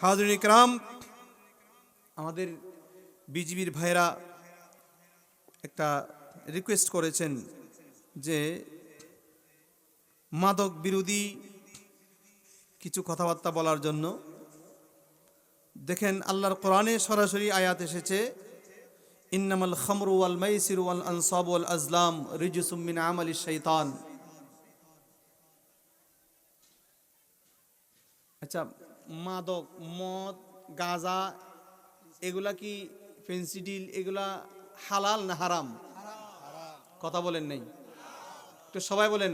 হাজরিন ইকরাম, আমাদের বিজিবির ভাইরা একটা রিকোয়েস্ট করেছেন যে মাদক বিরোধী কিছু কথাবার্তা বলার জন্য। দেখেন, আল্লাহর কোরআনে সরাসরি আয়াত এসেছে, ইন্নামাল খামরু ওয়াল মাইসিরু ওয়াল আনসাবু ওয়াল আজলাম রিজসুম মিন আমালিশ শাইতান। আচ্ছা, মাদক, মদ, গাঁজা, এগুলা কি ফেন্সিডিল, এগুলা হালাল না হারাম? কথা বলেন নাই তো, সবাই বলেন।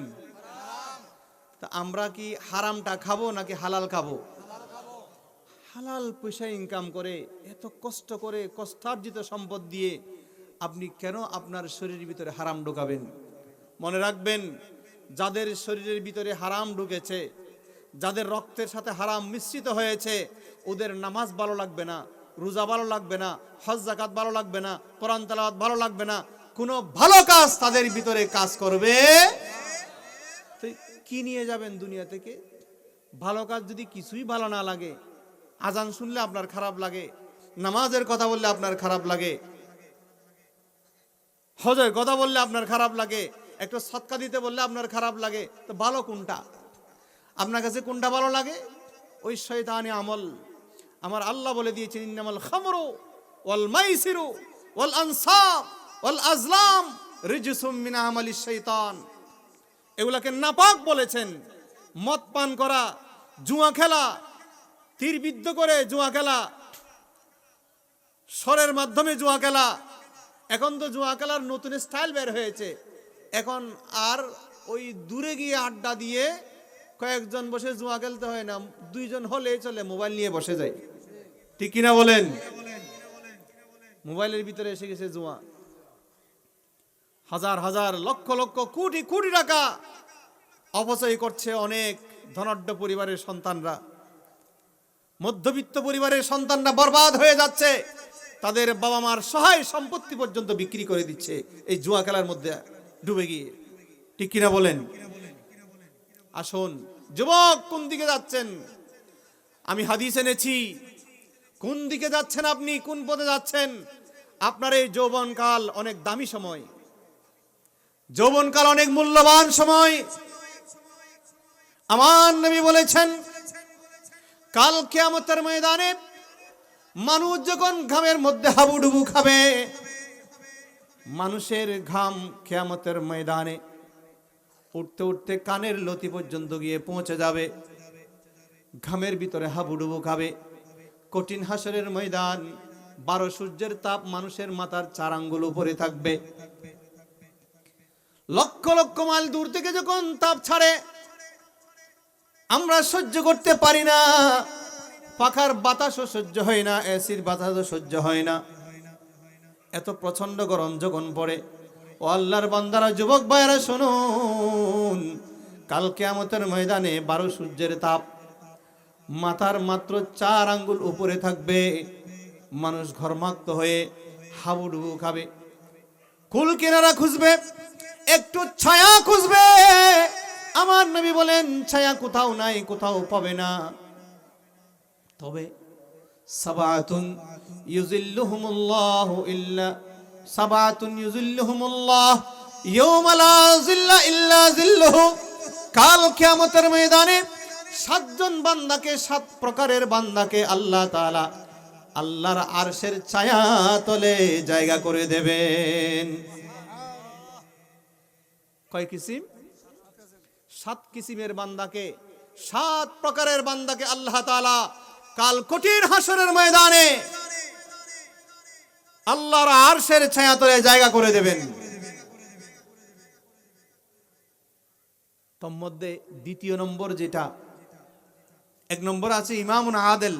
তা আমরা কি হারামটা খাবো নাকি হালাল খাবো? হালাল পয়সা ইনকাম করে, এত কষ্ট করে কষ্টার্জিত সম্পদ দিয়ে আপনি কেন আপনার শরীরের ভিতরে হারাম ঢুকাবেন? মনে রাখবেন, যাদের শরীরের ভিতরে হারাম ঢুকেছে, যাদের রক্তের সাথে হারাম মিশ্রিত হয়েছে, ওদের নামাজ ভালো লাগবে না, রোজা ভালো লাগবে না, হজ যাকাত ভালো লাগবে না, কোরআন তেলাওয়াত ভালো লাগবে না, কোনো ভালো কাজ তাদের ভিতরে কাজ করবে। তো কি নিয়ে যাবেন দুনিয়া থেকে? ভালো কাজ যদি কিছুই ভালো না লাগে, আজান শুনলে আপনার খারাপ লাগে, নামাজের কথা বললে আপনার খারাপ লাগে, হজের কথা বললে আপনার খারাপ লাগে, একটু সদকা দিতে বললে আপনার খারাপ লাগে, তো ভালো কোনটা? আপনার কাছে কোনটা ভালো লাগে? ওই শয়তানি আমল। আমার আল্লাহ বলে দিয়েছেন, ইন্নামাল খামরু ওয়াল মাইসিরু ওয়াল আনসাব ওয়াল আজলাম রিজসুম মিন আমালিশ শাইতান। এগুলাকে নাপাক বলেছেন। মদ পান করা, জুয়া খেলা, তীরবিদ্ধ করে জুয়া খেলা, স্বরের মাধ্যমে জুয়া খেলা। এখন তো জুয়া খেলার নতুন স্টাইল বের হয়েছে। এখন আর ওই দূরে গিয়ে আড্ডা দিয়ে কয়েকজন বসে জুয়া খেলতে হয় না, দুইজন হলে চলে, মোবাইল নিয়ে বসে যায়। ঠিক কিনা বলেন? মোবাইলের ভিতরে এসে গেছে জুয়া। হাজার হাজার, লক্ষ লক্ষ, কোটি কোটি টাকা অপচয় করছে অনেক ধনাঢ্য পরিবারের সন্তানরা। মধ্যবিত্ত পরিবারের সন্তানরা বরবাদ হয়ে যাচ্ছে, তাদের বাবা মার সহায় সম্পত্তি পর্যন্ত বিক্রি করে দিচ্ছে এই জুয়া খেলার মধ্যে ডুবে গিয়ে। ঠিক কিনা বলেন? আসুন যুবক, কোন দিকে যাচ্ছেন? আমি হাদিস এনেছি। কোন দিকে যাচ্ছেন আপনি? কোন পথে যাচ্ছেন? আপনার এই যৌবনকাল অনেক দামি সময়, যৌবনকাল অনেক মূল্যবান সময়। আমার নবী বলেছেন, কাল কিয়ামতের ময়দানে মানুষ যখন ঘামের মধ্যে হাবুডুবু খাবে, মানুষের ঘাম কিয়ামতের ময়দানে উঠতে উঠতে কানের লতি পর্যন্ত গিয়ে পৌঁছে যাবে। ঘামের ভিতরে হাবুডুবু খাবে। কঠিন হাসরের ময়দান, 12 সূর্যের তাপ মানুষের মাথার 4 আঙ্গুল উপরে থাকবে। লক্ষ লক্ষ মাইল দূর থেকে যখন তাপ ছাড়ে, আমরা সহ্য করতে পারি না। পাখার বাতাসও সহ্য হয় না, এসির বাতাসও সহ্য হয় না। এত প্রচন্ড গরম যখন পড়ে, ও আল্লাহর বান্দারা, যুবক ভাইয়েরা শুনুন, কাল কিয়ামতের ময়দানে 12 সূর্যের তাপ মাথার মাত্র 4 আঙ্গুল উপরে থাকবে। মানুষ ঘর্মাক্ত হয়ে হাবুডুবু খাবে, কুল কিনারা খুঁজবে, একটু ছায়া খুঁজবে। আমার নবী বলেন, ছায়া কোথাও নাই, কোথাও পাবে না। তবে সাবাতুন ইউজিল্লুহুমুল্লাহু ইল্লা সাবাতুন ইউজিল্লুহুমুল্লাহ ইয়াওমা লা জিল্লা ইল্লা জিল্লুহু। কাল কিয়ামতের ময়দানে 7 জন বান্দাকে, 7 প্রকারের বান্দাকে আল্লাহ তাআলা আল্লাহর আরশের ছায়া তলে জায়গা করে দেবেন। কয় কিসিম? 7 কিসিমের বান্দাকে, 7 প্রকারের বান্দাকে আল্লাহ তাআলা কাল কঠিন হাসরের ময়দানে আল্লাহর আরশের ছায়া তলে জায়গা করে দেবেন। তোর মধ্যে দ্বিতীয় নম্বর যেটা, 1 নম্বর আছে ইমামুন আদেল,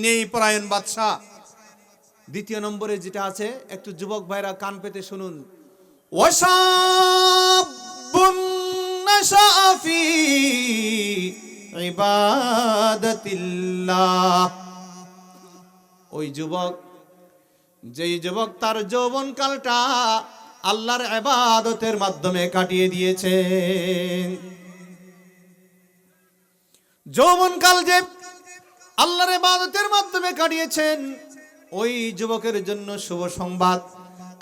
ন্যায় পরায়ণ বাদশা। দ্বিতীয় নম্বরে যেটা আছে, একটু যুবক ভাইরা কান পেতে শুনুন, ওয়াশাবুন নাশা ফি ইবাদাতিল্লাহ। ওই যুবক, যেই যুবক তার যৌবনকালটা আল্লাহর ইবাদতের মাধ্যমে কাটিয়ে দিয়েছে। যৌবনকাল যে আল্লাহর ইবাদতের মাধ্যমে কাটিয়েছেন, ওই যুবকের জন্য শুভ সংবাদ,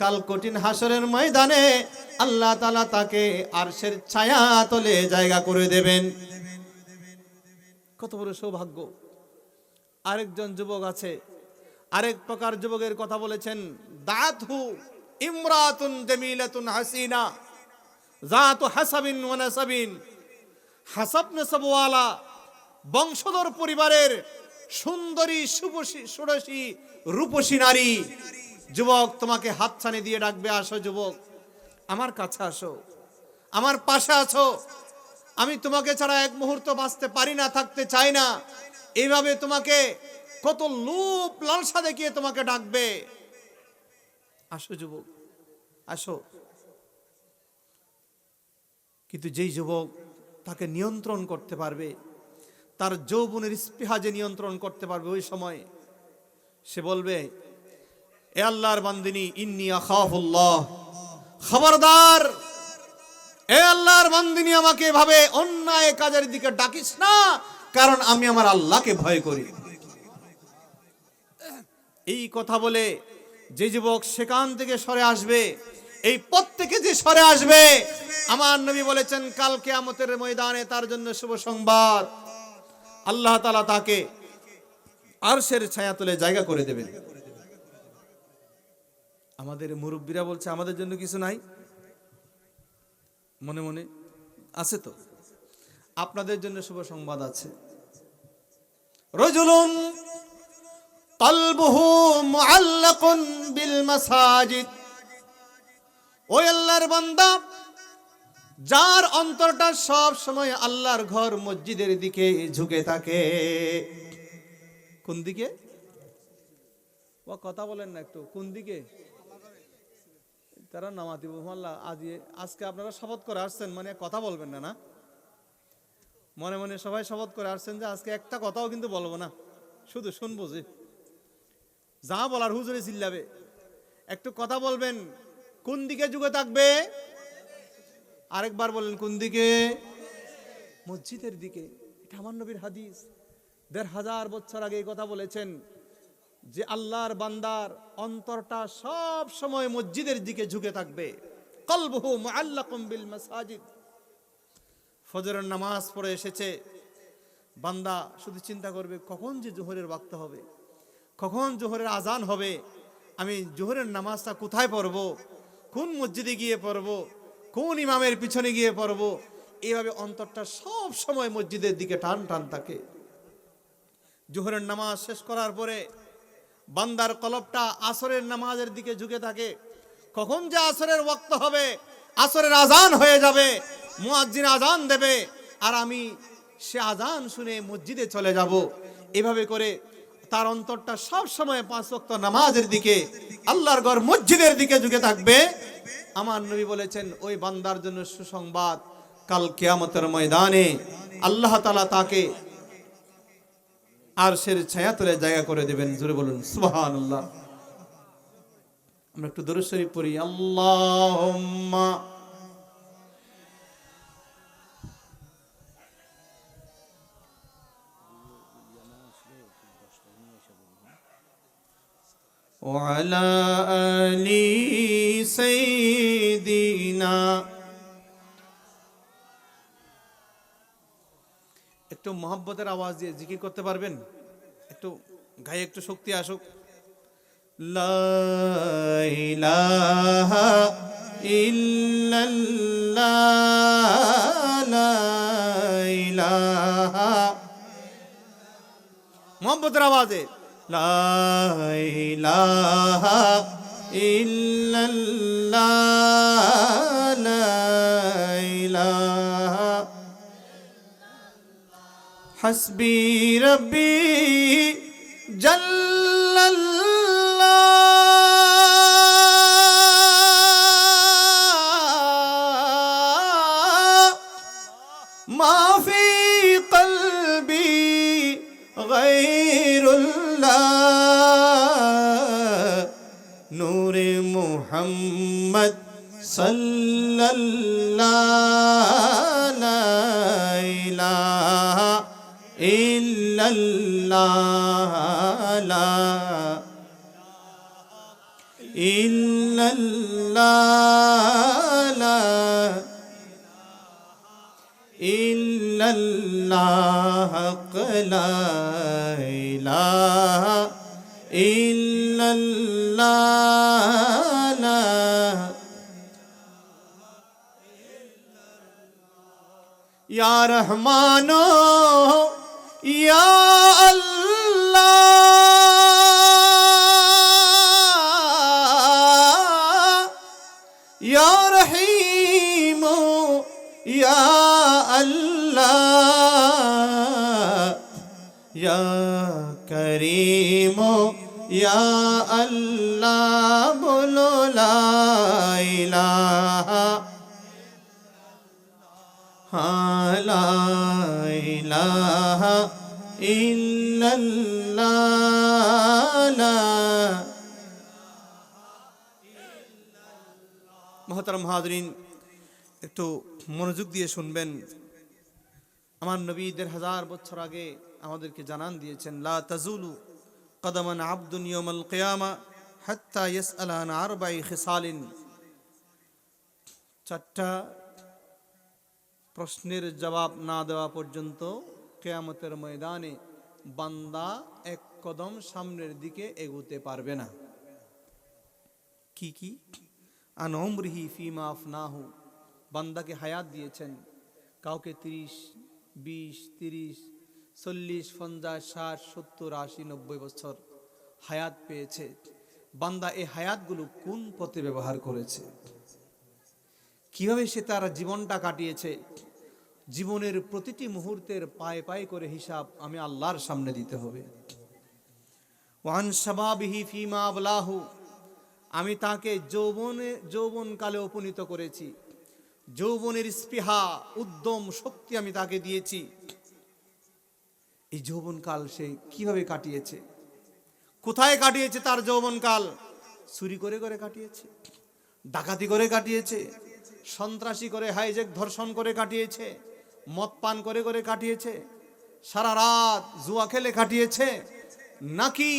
কাল কঠিন হাসরের ময়দানে আল্লাহ তাআলা তাকে আরশের ছায়া তলে জায়গা করে দেবেন। কত বড় সৌভাগ্য। আরেকজন যুবক আছে, আরেক প্রকার যুবকের কথা বলেছেন, দাতহু ইমরাতুন জামিলাতুন হাসিনা যাতু হাসাবিন ওয়া নাসাবিন, হাসাব নাসাবওয়ালা বংশধর পরিবারের সুন্দরী সুরসী রূপসী নারী। যুবক তোমাকে হাতছানি দিয়ে ডাকবে, আসো যুবক, আমার কাছে আসো, আমার পাশে আছো, আমি তোমাকে ছাড়া এক মুহূর্ত বাঁচতে পারি না, থাকতে চাই না। এইভাবে তোমাকে কত লোভ লালসা দেখিয়ে তোমাকে ডাকবে, আসো যুবক, আসো। কিন্তু যেই যুবক তাকে নিয়ন্ত্রণ করতে পারবে, তার যৌবনের স্পৃহা যে নিয়ন্ত্রণ করতে পারবে, ওই সময় সে বলবে, এ আল্লাহর বান্দিনী, ইন্নী আখাফুল্লাহ, খবরদার এ আল্লাহর বান্দিনী, আমাকে এভাবে অন্যায় কাজের দিকে ডাকিস না, কারণ আমি আমার আল্লাহকে ভয় করি। এই কথা বলে যে যুবক সেখান থেকে সরে আসবে, এই পথ থেকে যে সরে আসবে, আমার নবী বলেছেন কাল কিয়ামতের ময়দানে তার জন্য শুভ সংবাদ, আল্লাহ তাআলা তাকে আরশের ছায়া তলে জায়গা করে দেবেন। আমাদের মুরব্বীরা বলছে আমাদের জন্য কিছু নাই, মনে মনে আছে তো? আপনাদের জন্য শুভ সংবাদ আছে। রাজুলুন কলবুহু মুআল্লাকুন বিল মাসাজিদ, ওই আল্লাহর বান্দা যার অন্তরটা সব সময় আল্লাহর ঘর মসজিদের দিকে ঝুঁকে থাকে। কোন দিকে? ও কথা বলেন না একটু, কোন দিকে? তারা নামাতি আল্লাহ, আজকে আপনারা শপথ করে আসছেন, মানে কথা বলবেন না, না মনে মনে সবাই শপথ করে আসছেন যে আজকে একটা কথাও কিন্তু বলবো না, শুধু শুনবো, যে যা বলার হুজুরে চিল্লাবে। একটু কথা বলবেন, কোন দিকে ঝুঁকে থাকবে? আরেকবার বলেন, কোন দিকে? মসজিদের দিকে। এটা আমার নবীর হাদিস, ১৫০০ বছর আগে এই কথা বলেছেন যে আল্লাহর বান্দার অন্তরটা সব সময় মসজিদের দিকে ঝুঁকে থাকবে। কলবুহু মুআল্লাকুম বিল মাসাজিদ। ফজরের নামাজ পড়ে এসেছে, বান্দা শুধু চিন্তা করবে কখন যে জোহরের ওয়াক্ত হবে, কখন জোহরের আজান হবে, আমি জোহরের নামাজটা কোথায় পড়ব, কোন মসজিদে গিয়ে পড়ব, কোন ইমামের পিছনে গিয়ে পড়ব। এইভাবে অন্তরটা সব সময় মসজিদের দিকে টান টান থাকে। জোহরের নামাজ শেষ করার পরে বান্দার কলবটা আসরের নামাজের দিকে ঝুঁকে থাকে, কখন যে আসরের ওয়াক্ত হবে, আসরের আজান হয়ে যাবে, মুয়াজ্জিন আজান দেবে, আর আমি সে আজান শুনে মসজিদে চলে যাব। এভাবে করে তার অন্তরটা সব সময় ৫ ওয়াক্ত নামাজের দিকে, আল্লাহর ঘর মসজিদের দিকে ঝুঁকে থাকবে। আমার নবী বলেছেন ওই বান্দার জন্য সুসংবাদ, কাল কিয়ামতের ময়দানে আল্লাহ তাআলা তাকে আরশের ছায়া তলে জায়গা করে দেবেন। জোরে বলুন সুবহানাল্লাহ। আমরা একটু দরুদ শরীফ পড়ি। আল্লাহুম্মা ওয়া আলা আলি সাইয়্যিদিনা। একটু মহব্বতের আওয়াজ দিয়ে জিকির করতে পারবেন? একটু গায়ে একটু শক্তি আসুক। লা ইলাহা ইল্লাল্লাহ, লা ইলাহা, মহব্বতের আওয়াজে লা ইলাহা ইল্লাল্লাহ, লা ইলাহা, হাসবি রব্বি জাল্লাল্লাহ, মা ফি কলবি গায়রুল্লাহ, নূরে মুহাম্মদ সাল্লাল্লাহ, লা ইলাহা ইল্লাল্লাহ। ইল্লাল্লাহ লা ইল্লাল্লাহ লা ইল্লাল্লাহ লা ইলাহা ইল্লাল্লাহ লা ইয়া রহমানো ইয়া আল্লাহ ইয়া রহিম ইয়া আল্লাহ ইয়া করিম ইয়া আল্লাহ বলো লা ইলাহা লা ইলাহা ইল্লাল্লাহ। মুহতারাম হাজরিন, একটু মনোযোগ দিয়ে শুনবেন। আমার নবী ১,৫০০ বছর আগে আমাদেরকে জানান দিয়েছেন, লা তাজুলু কদমান আবদুন ইয়াউমাল কিয়ামা হাত্তা ইয়াসআলা আন আরবাই খিসালিন। ৪টা প্রশ্নের জবাব না দেওয়া পর্যন্ত কিয়ামতের ময়দানে বান্দা এক কদম সামনের দিকে এগোতে পারবে না। কি কি? আন উমরিহি ফিমা আফনাহু, বান্দাকে হায়াত দিয়েছেন, কাউকে ৩০, ২০, ৩০, ৪০, ৫০, ৬০, ৭০, ৮০, ৯০ বছর হায়াত পেয়েছে। বান্দা এই হায়াতগুলো কোন পথে ব্যবহার করেছে, কিভাবে সে তার জীবনটা কাটিয়েছে, জীবনের প্রতিটি মুহূর্তের পায়ে পায়ে করে হিসাব আমি আল্লাহর সামনে দিতে হবে। ওয়ান শাবাবিহি ফিমা আবলাহু, আমি তাকে যৌবনকালে উপনীত করেছি, যৌবনের স্পৃহা উদ্যম শক্তি আমি তাকে দিয়েছি। এই যৌবনকাল সে কিভাবে কাটিয়েছে, কোথায় কাটিয়েছে তার যৌবনকাল? চুরি করে করে কাটিয়েছে, ডাকাতি করে কাটিয়েছে, সন্ত্রাসী করে হাইজ্যাক ধর্ষণ করে কাটিয়েছে, মদ পান করে করে কাটিয়েছে, সারা রাত জুয়া খেলে কাটিয়েছে, নাকি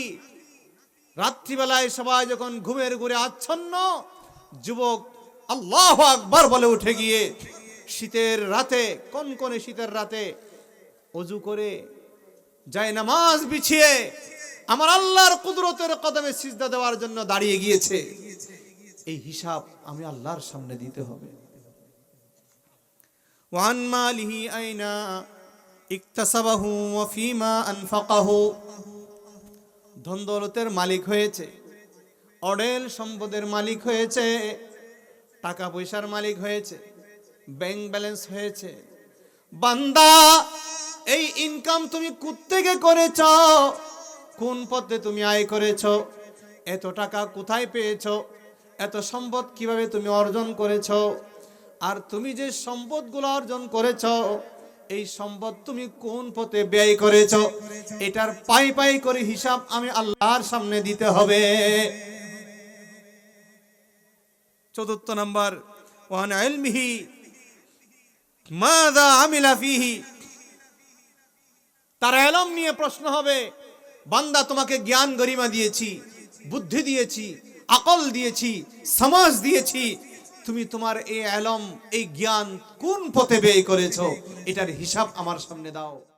রাত্রিবেলায় সবাই যখন ঘুমের ঘুরে আচ্ছন্ন, যুবক আল্লাহু আকবার বলে উঠে গিয়ে শীতের রাতে, কনকনে শীতের রাতে ওযু করে যায় নামাজ বিছিয়ে আমার আল্লাহর কুদরতের কদমে সিজদা দেওয়ার জন্য দাঁড়িয়ে গিয়েছে। এই হিসাব আমি আল্লাহর সামনে দিতে হবে। ওয়ান মালিহি আইনা ইকতাসাবাহু ওয়া ফিমা আনফাকাহু, ধন দৌলতের মালিক হয়েছে, অঢেল সম্পদের মালিক হয়েছে, টাকা পয়সার মালিক হয়েছে, ব্যাংক ব্যালেন্স হয়েছে। বান্দা, এই ইনকাম তুমি কোত্থেকে করেছ, কোন পথে তুমি আয় করেছ, এত টাকা কোথায় পেয়েছ, এত সম্পদ কিভাবে তুমি অর্জন করেছ, আর তুমি যে সম্পদগুলো অর্জন করেছ এই সম্পদ তুমি কোন পথে ব্যয় করেছ, এটার পাই পাই করে হিসাব আমি আল্লাহর সামনে দিতে হবে। ৪র্থ নাম্বার, ওয়ান ইলমিহি মাযা আমিলা ফিহি, তার ইলম নিয়ে প্রশ্ন হবে। বান্দা, তোমাকে জ্ঞান গরিমা দিয়েছি, বুদ্ধি দিয়েছি, আকল দিয়েছি, সমাজ দিয়েছি, তুমি তোমার এই ইলম, এই জ্ঞান কোন পথে ব্যয় করেছো, এটার হিসাব আমার সামনে দাও।